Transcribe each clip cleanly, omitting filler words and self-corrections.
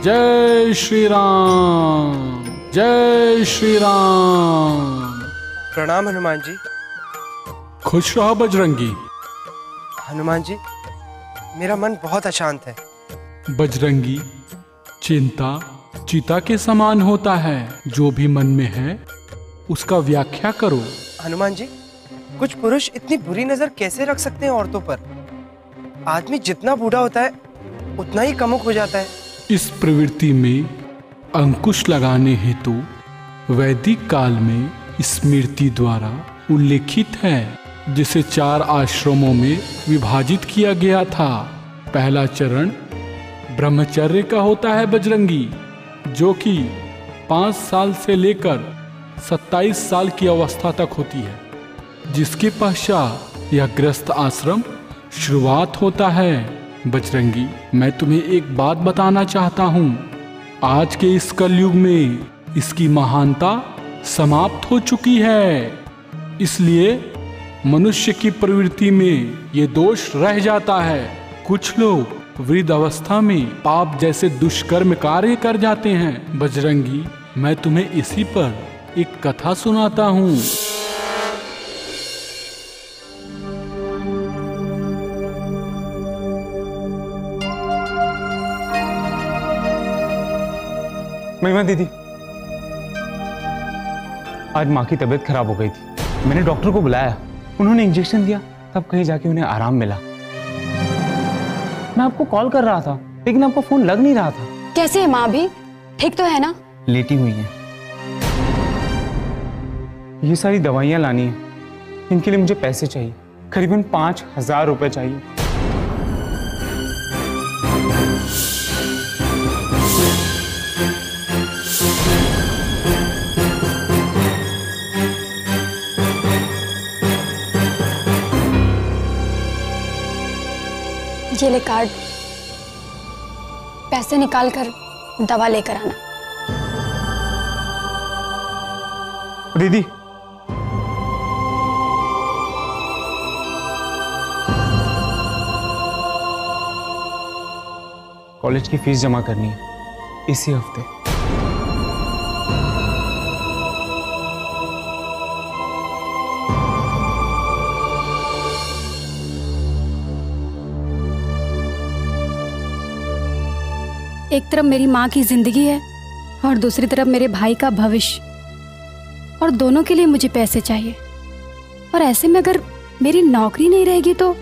जय श्री राम, जय श्री राम। प्रणाम हनुमान जी। खुश रहो बजरंगी। हनुमान जी, मेरा मन बहुत अशांत है। बजरंगी, चिंता चिता के समान होता है। जो भी मन में है उसका व्याख्या करो। हनुमान जी, कुछ पुरुष इतनी बुरी नजर कैसे रख सकते हैं औरतों पर? आदमी जितना बूढ़ा होता है उतना ही कमुक हो जाता है। इस प्रवृत्ति में अंकुश लगाने हेतु वैदिक काल में स्मृति द्वारा उल्लेखित है, जिसे 4 आश्रमों में विभाजित किया गया था। पहला चरण ब्रह्मचर्य का होता है बजरंगी, जो कि 5 साल से लेकर 27 साल की अवस्था तक होती है, जिसके पश्चात यह गृहस्थ आश्रम शुरुआत होता है। बजरंगी, मैं तुम्हें एक बात बताना चाहता हूँ। आज के इस कलयुग में इसकी महानता समाप्त हो चुकी है, इसलिए मनुष्य की प्रवृत्ति में ये दोष रह जाता है। कुछ लोग वृद्ध अवस्था में पाप जैसे दुष्कर्म कार्य कर जाते हैं। बजरंगी, मैं तुम्हें इसी पर एक कथा सुनाता हूँ। महिमा दीदी, आज माँ की तबीयत खराब हो गई थी। मैंने डॉक्टर को बुलाया, उन्होंने इंजेक्शन दिया, तब कहीं जाके उन्हें आराम मिला। मैं आपको कॉल कर रहा था लेकिन आपका फोन लग नहीं रहा था। कैसे है माँ भी? ठीक तो है ना? लेटी हुई है। ये सारी दवाइयाँ लानी है, इनके लिए मुझे पैसे चाहिए, करीबन 5,000 रुपए चाहिए। ये ले कार्ड, पैसे निकाल कर दवा लेकर आना। दीदी, कॉलेज की फीस जमा करनी है इसी हफ्ते। एक तरफ मेरी माँ की जिंदगी है और दूसरी तरफ मेरे भाई का भविष्य, और दोनों के लिए मुझे पैसे चाहिए। और ऐसे में अगर मेरी नौकरी नहीं रहेगी तो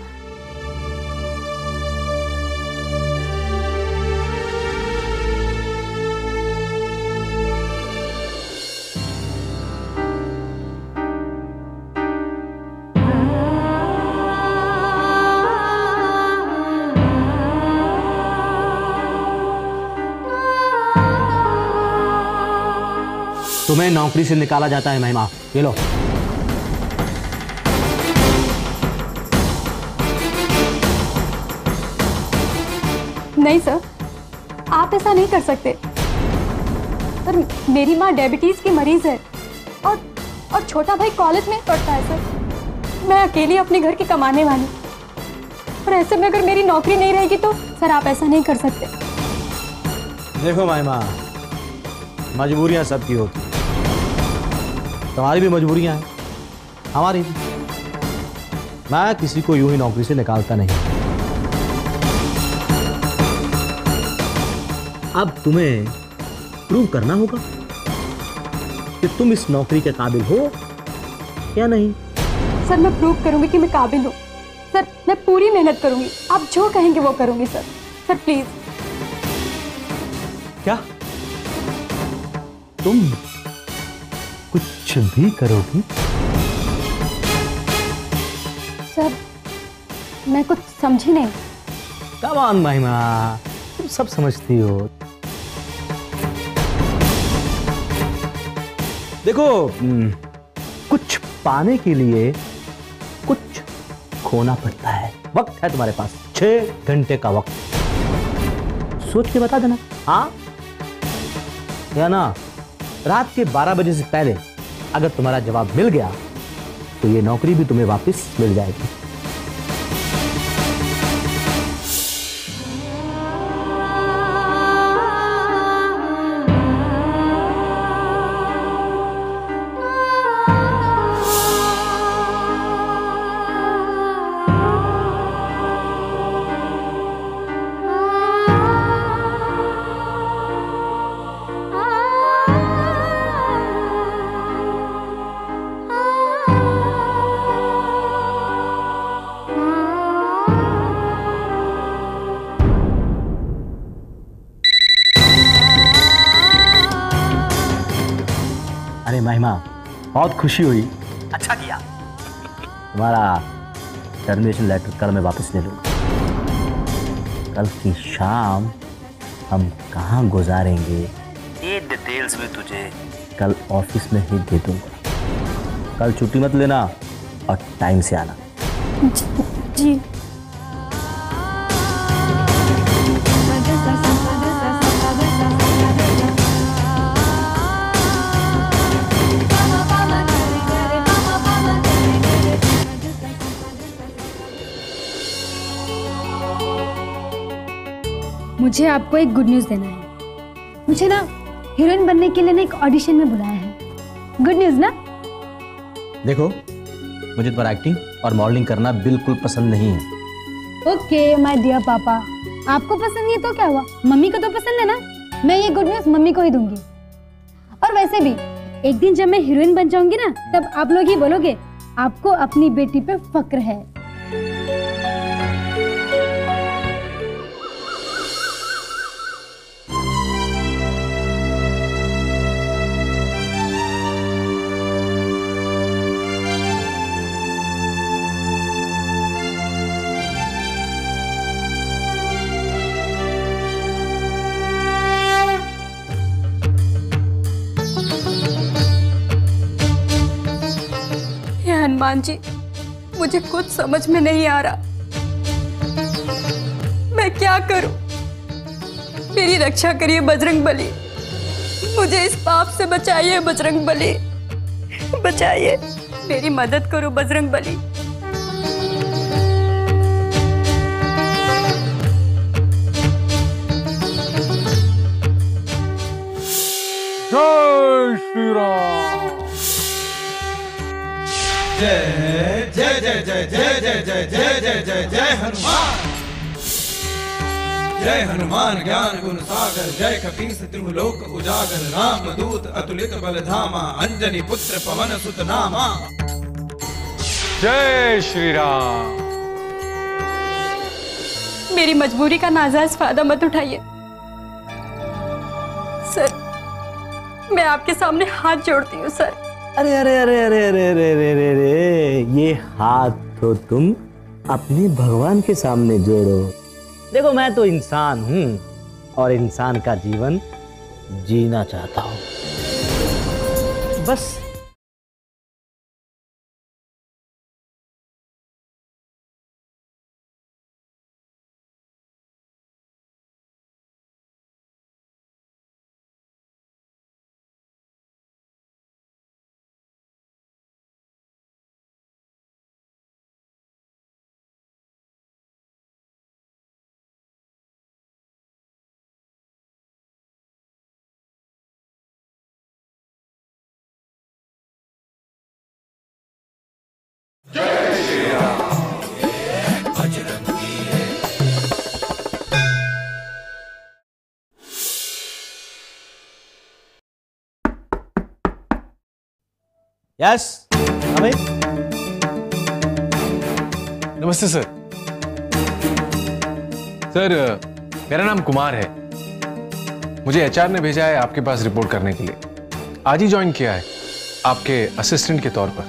तुम्हें नौकरी से निकाला जाता है महिमा। ये लो। नहीं सर, आप ऐसा नहीं कर सकते। सर, मेरी माँ डायबिटीज की मरीज है और छोटा भाई कॉलेज में पढ़ता है सर। मैं अकेली अपने घर की कमाने वाली, और ऐसे में अगर मेरी नौकरी नहीं रहेगी तो सर आप ऐसा नहीं कर सकते। देखो महिमा, मजबूरियां सबकी होती हैं। तुम्हारी भी मजबूरियां हैं, हमारी भी। मैं किसी को यूं ही नौकरी से निकालता नहीं। अब तुम्हें प्रूव करना होगा कि तुम इस नौकरी के काबिल हो या नहीं। सर, मैं प्रूव करूंगी कि मैं काबिल हूँ। सर, मैं पूरी मेहनत करूंगी, आप जो कहेंगे वो करूंगी सर। Sir please. क्या तुम कुछ भी करोगी? सर, मैं कुछ समझी नहीं। कम ऑन महिमा, तुम सब समझती हो। देखो, कुछ पाने के लिए कुछ खोना पड़ता है। वक्त है तुम्हारे पास, 6 घंटे का वक्त। सोच के बता देना, हाँ या ना। रात के 12 बजे से पहले अगर तुम्हारा जवाब मिल गया तो ये नौकरी भी तुम्हें वापस मिल जाएगी। बहुत खुशी हुई। अच्छा किया। तुम्हारा टर्मिनेशन लेटर कल मैं वापस ले लूँगा। कल की शाम हम कहाँ गुजारेंगे ये डिटेल्स में तुझे कल ऑफिस में ही दे दूंगा। कल छुट्टी मत लेना और टाइम से आना। जी। मुझे आपको एक गुड न्यूज़ देना है। मुझे ना हीरोइन बनने के लिए ना एक ऑडिशन में बुलाया है। गुड न्यूज़ ना? देखो, मुझे तुम्हारा एक्टिंग और मॉडलिंग करना बिल्कुल पसंद नहीं है। ओके माय डियर पापा, आपको पसंद नहीं है तो क्या हुआ, मम्मी को तो पसंद है ना। मैं ये गुड न्यूज़ मम्मी को ही दूंगी। और वैसे भी एक दिन जब मैं हीरोइन बन जाऊंगी ना, तब आप लोग ही बोलोगे आपको अपनी बेटी पे फक्र है। हनुमान जी, मुझे कुछ समझ में नहीं आ रहा, मैं क्या करूं? मेरी रक्षा करिए बजरंग बली, मुझे इस पाप से बचाइए बजरंग बली, बचाइए, मेरी मदद करो बजरंग बली। जय श्री राम। जय जय जय जय जय जय जय जय जय जय जय हनुमान। जय हनुमान ज्ञान गुण सागर, जय कपीस तिहु लोक उजागर, राम दूत अतुलित बल धामा, अंजनी पुत्र पवन सुत नामा। जय श्री राम। मेरी मजबूरी का नाजायज फायदा मत उठाइए सर, मैं आपके सामने हाथ जोड़ती हूँ सर। अरे अरे अरे अरे अरे अरे अरे अरे अरे, ये हाथ तो तुम अपने भगवान के सामने जोड़ो। देखो, मैं तो इंसान हूं और इंसान का जीवन जीना चाहता हूं, बस। यस, नमस्ते सर। सर, मेरा नाम कुमार है। मुझे एचआर ने भेजा है आपके पास रिपोर्ट करने के लिए। आज ही ज्वाइन किया है आपके असिस्टेंट के तौर पर।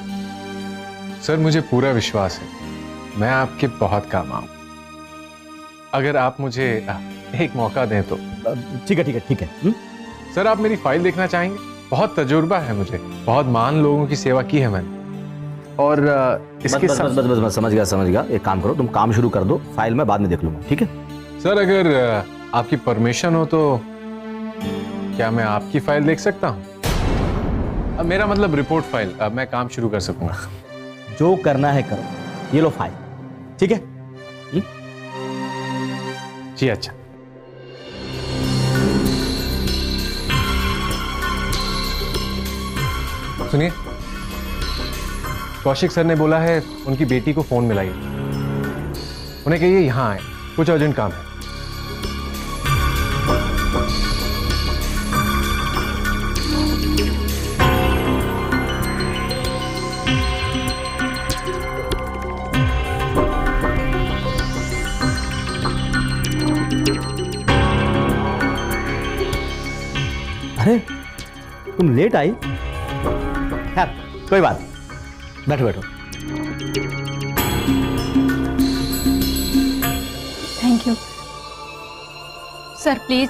सर, मुझे पूरा विश्वास है मैं आपके बहुत काम आऊं। अगर आप मुझे एक मौका दें तो। ठीक है ठीक है ठीक है। सर, आप मेरी फाइल देखना चाहेंगे? बहुत तजुर्बा है मुझे, बहुत महान लोगों की सेवा की है मैंने। और इसके बस बस बस बस समझ गया। एक काम करो, तुम काम शुरू कर दो, फाइल मैं बाद में देख लूंगा, ठीक है? सर, अगर आपकी परमिशन हो तो क्या मैं आपकी फाइल देख सकता हूं? मेरा मतलब रिपोर्ट फाइल, मैं काम शुरू कर सकूंगा। जो करना है करो, ये लो फाइल, ठीक है? जी अच्छा। सुनिए, कौशिक सर ने बोला है उनकी बेटी को फोन मिलाइए, उन्हें कहिए यहां आए, कुछ अर्जेंट काम है। अरे, तुम लेट आई? खैर, कोई बात, बैठो बैठो। थैंक यू सर, प्लीज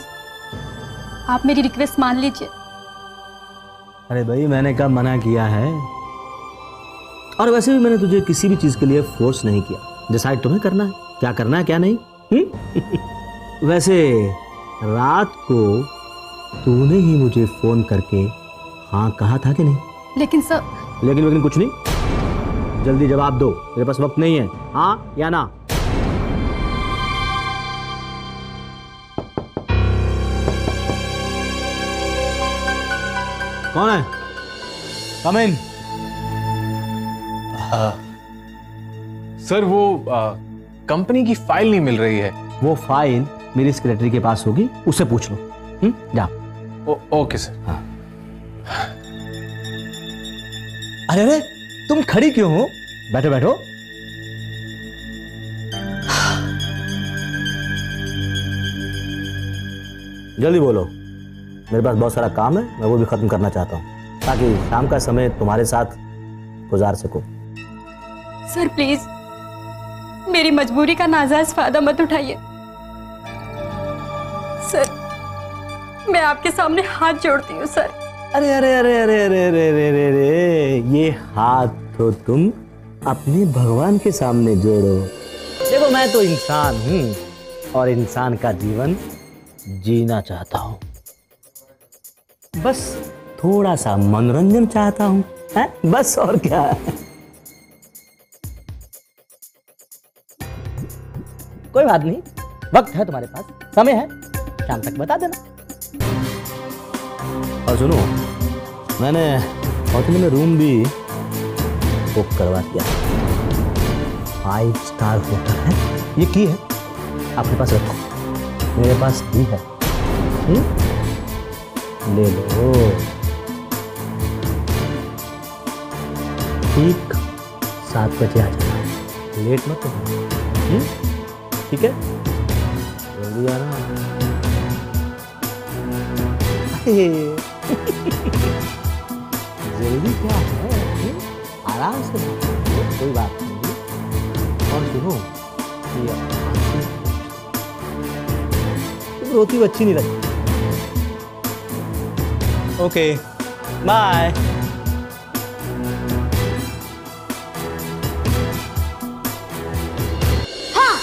आप मेरी रिक्वेस्ट मान लीजिए। अरे भाई, मैंने कब मना किया है? और वैसे भी मैंने तुझे किसी भी चीज के लिए फोर्स नहीं किया। डिसाइड तुम्हें करना है, क्या करना है क्या नहीं। वैसे रात को तूने ही मुझे फोन करके हाँ कहा था कि नहीं? लेकिन सर। लेकिन कुछ नहीं, जल्दी जवाब दो, मेरे पास वक्त नहीं है। हाँ या ना? कौन है? कम इन। सर वो कंपनी की फाइल नहीं मिल रही है। वो फाइल मेरी सेक्रेटरी के पास होगी, उससे पूछ लो। जा। Okay sir. हाँ। अरे अरे, तुम खड़ी क्यों हो? बैठो बैठो। जल्दी बोलो, मेरे पास बहुत सारा काम है, मैं वो भी खत्म करना चाहता हूँ ताकि शाम का समय तुम्हारे साथ गुजार सकूं। सर प्लीज मेरी मजबूरी का नाजायज फायदा मत उठाइए। सर मैं आपके सामने हाथ जोड़ती हूँ सर। अरे अरे अरे अरे अरे अरे अरे अरे अरे, ये हाथ तो तुम अपने भगवान के सामने जोड़ो। देखो, मैं तो इंसान हूँ और इंसान का जीवन जीना चाहता हूँ, बस थोड़ा सा मनोरंजन चाहता हूँ, बस, और क्या। कोई बात नहीं, वक्त है तुम्हारे पास, समय है, शाम तक बता देना। और सुनो, मैंने होटल में रूम भी बुक करवा दिया, 5 स्टार होटल है। ये की है, आपके पास रखो, मेरे पास भी है, ले लो। ठीक 7 बजे आ जाना, लेट मत होना, ठीक है? जल्दी आना। जल्दी क्या है, आराम से, कोई बात नहीं। और सुनो, रोती अच्छी नहीं लगती। Okay bye. हाँ,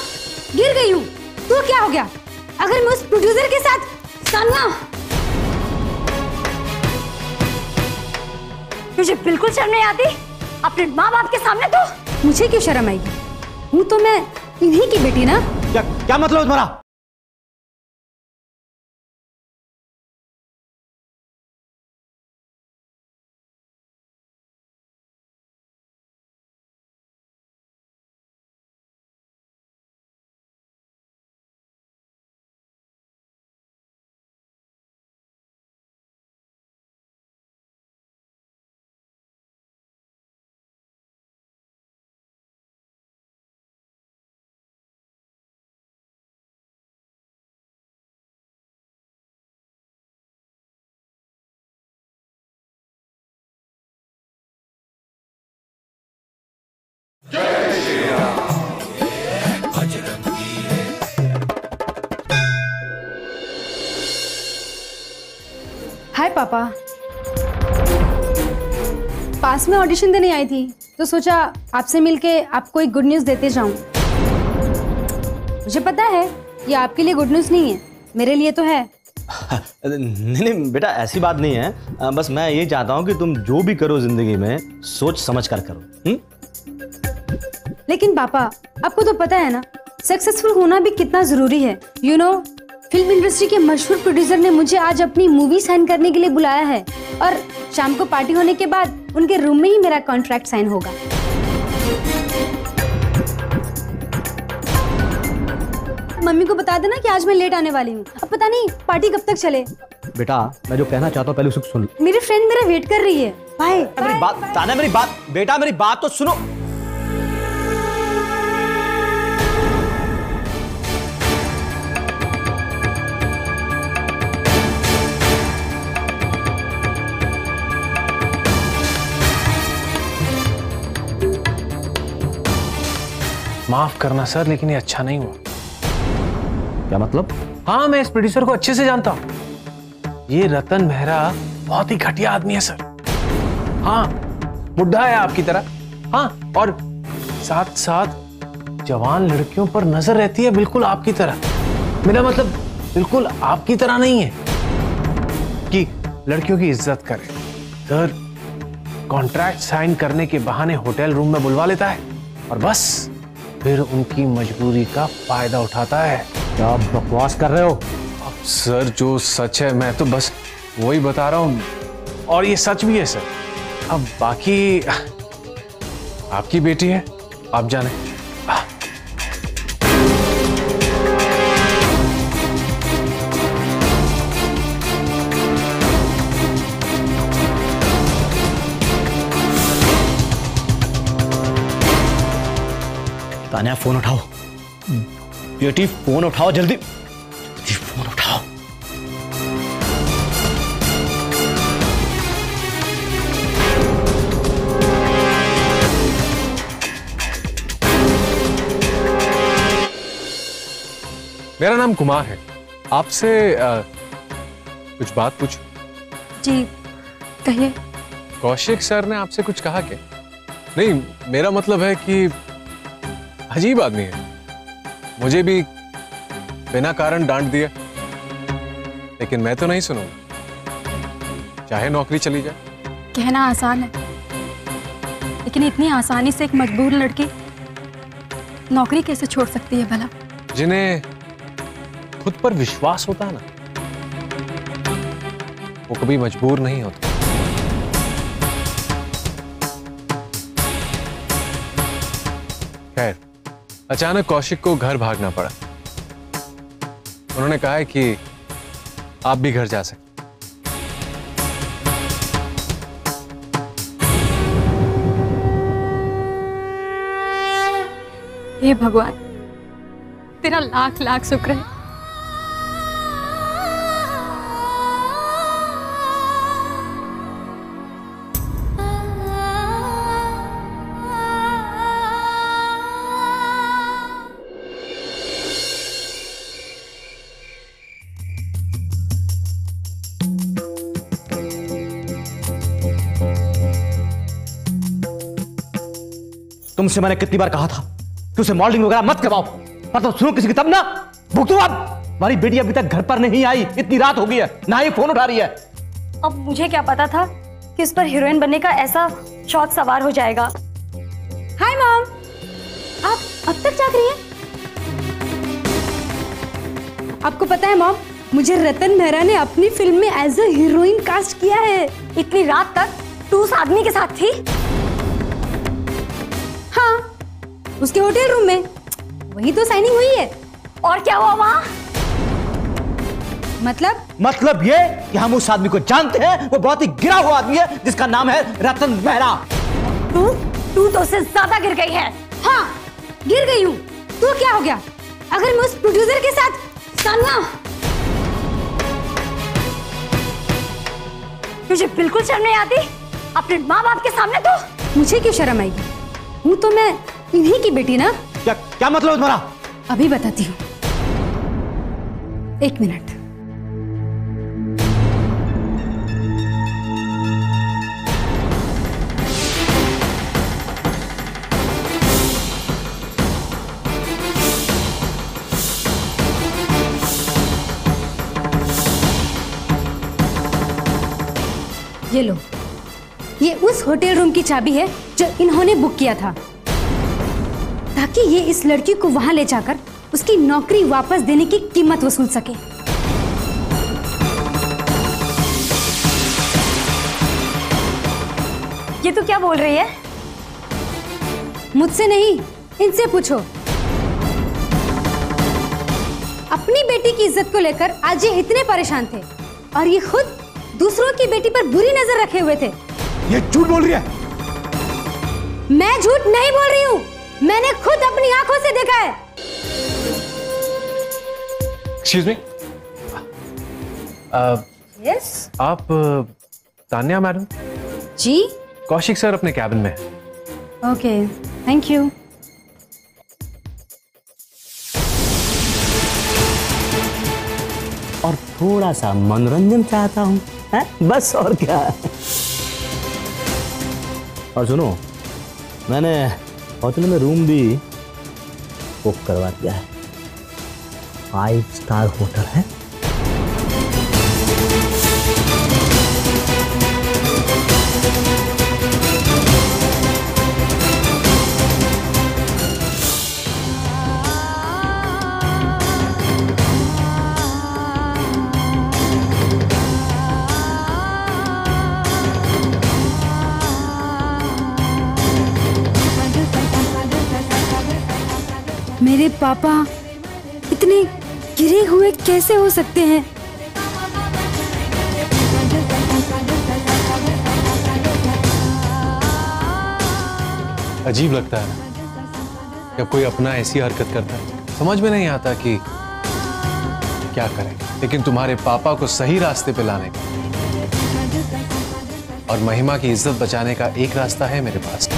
गिर गई हूँ। तो क्या हो गया अगर मैं उस प्रोड्यूसर के साथ? सानिया, तुझे बिल्कुल शर्म नहीं आती अपने माँ बाप के सामने? तो मुझे क्यों शर्म आएगी? हूँ तो मैं इन्हीं की बेटी ना। क्या मतलब है तुम्हारा? हाय पापा, पास में ऑडिशन देने आई थी तो सोचा आपसे मिलके आपको एक गुड न्यूज़ देते जाऊं। मुझे पता है ये आपके लिए गुड न्यूज़ नहीं है, मेरे लिए तो है। नहीं बेटा, ऐसी बात नहीं है, बस मैं ये चाहता हूँ कि तुम जो भी करो जिंदगी में सोच समझ कर करो। लेकिन पापा, आपको तो पता है ना सक्सेसफुल होना भी कितना जरूरी है। यू नो, फिल्म इंडस्ट्री के मशहूर प्रोड्यूसर ने मुझे आज अपनी मूवी साइन करने के लिए बुलाया है और शाम को पार्टी होने के बाद उनके रूम में ही मेरा कॉन्ट्रैक्ट साइन होगा। मम्मी को बता देना कि आज मैं लेट आने वाली हूँ। अब पता नहीं पार्टी कब तक चले। बेटा, मैं जो कहना चाहता हूँ पहले उसे सुन। मेरी फ्रेंड मेरा वेट कर रही है। बाय। मेरी बात ताना, मेरी बात बेटा, मेरी बात तो सुनो। माफ करना सर, लेकिन ये अच्छा नहीं हुआ। क्या मतलब? हाँ, मैं इस प्रोड्यूसर को अच्छे से जानता हूं। ये रतन मेहरा बहुत ही घटिया आदमी है सर। हाँ, बुढ़ा है आपकी तरह। हाँ, और साथ साथ जवान लड़कियों पर नजर रहती है, बिल्कुल आपकी तरह। मेरा मतलब बिल्कुल आपकी तरह नहीं है कि लड़कियों की इज्जत करे। सर, कॉन्ट्रैक्ट साइन करने के बहाने होटल रूम में बुलवा लेता है और बस फिर उनकी मजबूरी का फायदा उठाता है। क्या आप बकवास कर रहे हो? अब सर, जो सच है मैं तो बस वही बता रहा हूं, और ये सच भी है सर। अब बाकी आपकी बेटी है, आप जाने। तान्या, फोन उठाओ। बेटी, फोन उठाओ जल्दी। फोन उठाओ। मेरा नाम कुमार है। आपसे कुछ बात पूछूं? जी कहिए। कौशिक सर ने आपसे कुछ कहा क्या? नहीं, मेरा मतलब है कि अजीब आदमी है। मुझे भी बिना कारण डांट दिया, लेकिन मैं तो नहीं सुनूंगा, चाहे नौकरी चली जाए। कहना आसान है, लेकिन इतनी आसानी से एक मजबूर लड़की नौकरी कैसे छोड़ सकती है भला? जिन्हें खुद पर विश्वास होता है ना, वो कभी मजबूर नहीं होता। खैर, अचानक कौशिक को घर भागना पड़ा। उन्होंने कहा है कि आप भी घर जा सकते। हे भगवान, तेरा लाख लाख शुक्र है। तुमसे मैंने कितनी बार कहा था कि उसे मॉडलिंग वगैरह मत करवाओ, पर तो सुनो किसी की तब ना भुगतो। अब हमारी बेटी अभी तक घर पर नहीं आई, इतनी रात हो गई है, ना ही फोन उठा रही है। अब मुझे क्या पता था कि उस पर हीरोइन बनने का ऐसा शौक सवार हो जाएगा। हाय मॉम, आप अब तक जाग रही हैं? आपको पता है मॉम, मुझे रतन मेहरा ने अपनी फिल्म में एज अ हीरोइन कास्ट किया है। इतनी रात तक तू उस आदमी के साथ थी? हाँ, उसके होटल रूम में। वही तो साइनिंग हुई है। और क्या हुआ वहाँ? मतलब ये कि हम उस आदमी को जानते हैं, वो बहुत ही गिरा हुआ आदमी है जिसका नाम है रतन मेहरा। तू तो उससे ज्यादा गिर गई है। हाँ, गिर गई हूँ। तो क्या हो गया अगर मैं उस प्रोड्यूसर के साथ? तान्या, मुझे बिल्कुल शर्म नहीं आती अपने माँ बाप के सामने। तो मुझे क्यों शर्म आएगी? हूँ तो मैं इन्हीं की बेटी ना। क्या मतलब तुम्हारा? अभी बताती हूँ, एक मिनट। ये लो, ये उस होटल रूम की चाबी है जो इन्होंने बुक किया था, ताकि ये इस लड़की को वहां ले जाकर उसकी नौकरी वापस देने की कीमत वसूल सके। ये तो क्या बोल रही है? मुझसे नहीं, इनसे पूछो। अपनी बेटी की इज्जत को लेकर आज ये इतने परेशान थे, और ये खुद दूसरों की बेटी पर बुरी नजर रखे हुए थे। ये झूठ बोल रही है। मैं झूठ नहीं बोल रही हूँ, मैंने खुद अपनी आंखों से देखा है। Excuse me, yes. आप तान्या मैडम? जी। कौशिक सर अपने कैबिन में है। Okay, thank you. और थोड़ा सा मनोरंजन चाहता हूँ, बस और क्या। और सुनो, मैंने होटल में रूम भी बुक करवा दिया है, 5 स्टार होटल है। मेरे पापा इतने गिरे हुए कैसे हो सकते हैं? अजीब लगता है जब कोई अपना ऐसी हरकत करता है। समझ में नहीं आता कि क्या करें, लेकिन तुम्हारे पापा को सही रास्ते पे लाने का और महिमा की इज्जत बचाने का एक रास्ता है मेरे पास,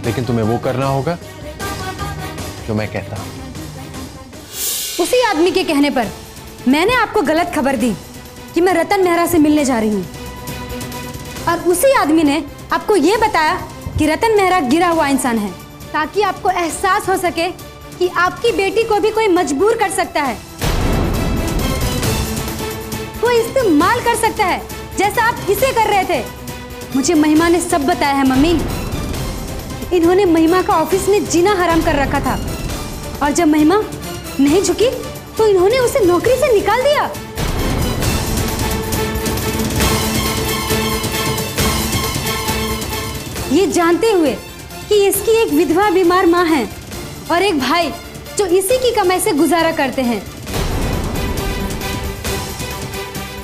लेकिन तुम्हें वो करना होगा जो मैं कहता हूं। उसी आदमी के कहने पर मैंने आपको गलत खबर दी कि मैं रतन मेहरा से मिलने जा रही हूँ, और उसी आदमी ने आपको यह बताया कि रतन मेहरा गिरा हुआ इंसान है, ताकि आपको एहसास हो सके कि आपकी बेटी को भी कोई मजबूर कर सकता है, कोई इस्तेमाल कर सकता है, जैसा आप इसे कर रहे थे। मुझे महिमा ने सब बताया है मम्मी। इन्होंने महिमा का ऑफिस में जीना हराम कर रखा था, और जब महिमा नहीं झुकी तो इन्होंने उसे नौकरी से निकाल दिया। ये जानते हुए कि इसकी एक विधवा बीमार माँ है और एक भाई जो इसी की कमाई से गुजारा करते हैं।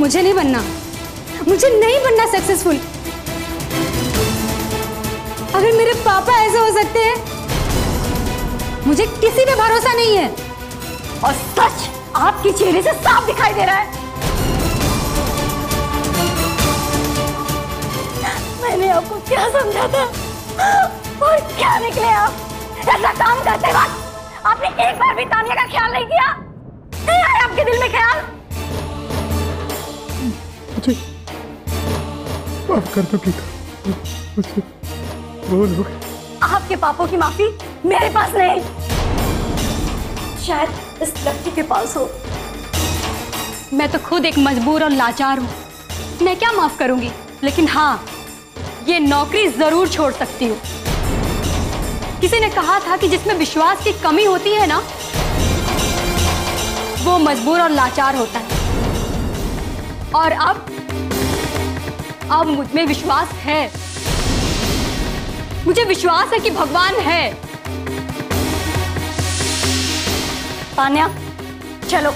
मुझे नहीं बनना सक्सेसफुल। अगर मेरे पापा ऐसे हो सकते हैं, मुझे किसी पे भरोसा नहीं है। और सच आपके चेहरे से साफ दिखाई दे रहा है। मैंने आपको क्या समझा था और क्या निकले आप। ऐसा काम करते वक्त आपने एक बार भी तानिया का ख्याल नहीं किया? नहीं आया आपके दिल में ख्याल? मुझे माफ कर दो गीता, भूल हो गई। आपके पापों की माफी मेरे पास नहीं, शायद इस लड़की के पास हो। मैं तो खुद एक मजबूर और लाचार हूँ, मैं क्या माफ करूंगी, लेकिन हाँ, ये नौकरी जरूर छोड़ सकती हूँ। किसी ने कहा था कि जिसमें विश्वास की कमी होती है ना, वो मजबूर और लाचार होता है। और अब मुझ में विश्वास है। मुझे विश्वास है कि भगवान है। तान्या, चलो,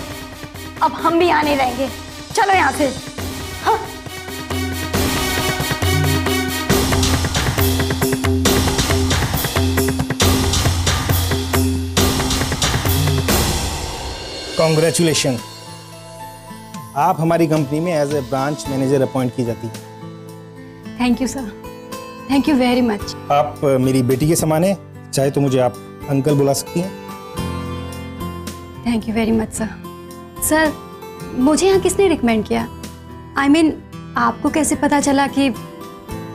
अब हम भी यहाँ नहीं रहेंगे, चलो यहाँ से। हाँ। कॉन्ग्रेचुलेशन, आप हमारी कंपनी में as a branch manager appoint की जाती है। Thank you sir, thank you very much. आप मेरी बेटी के समान है, चाहे तो मुझे आप अंकल बुला सकती हैं। Thank you very much sir. Sir, मुझे यहाँ किसने रिकमेंड किया? I mean, आपको कैसे पता चला कि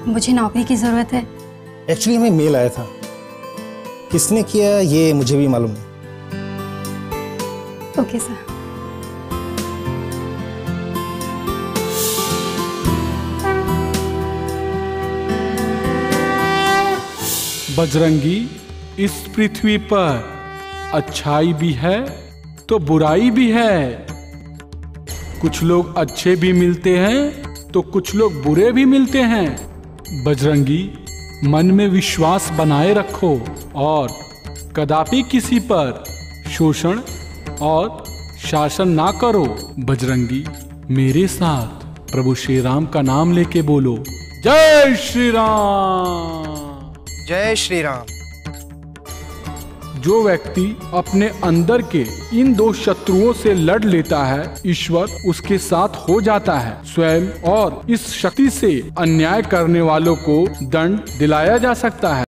मुझे नौकरी की ज़रूरत है? एक्चुअली हमें मेल आया था, किसने किया ये मुझे भी मालूम नहीं। Okay sir. बजरंगी, इस पृथ्वी पर अच्छाई भी है तो बुराई भी है। कुछ लोग अच्छे भी मिलते हैं तो कुछ लोग बुरे भी मिलते हैं। बजरंगी, मन में विश्वास बनाए रखो और कदापि किसी पर शोषण और शासन ना करो। बजरंगी, मेरे साथ प्रभु श्री राम का नाम लेके बोलो, जय श्री राम। जय श्री राम। जो व्यक्ति अपने अंदर के इन दो शत्रुओं से लड़ लेता है, ईश्वर उसके साथ हो जाता है स्वयं, और इस शक्ति से अन्याय करने वालों को दंड दिलाया जा सकता है।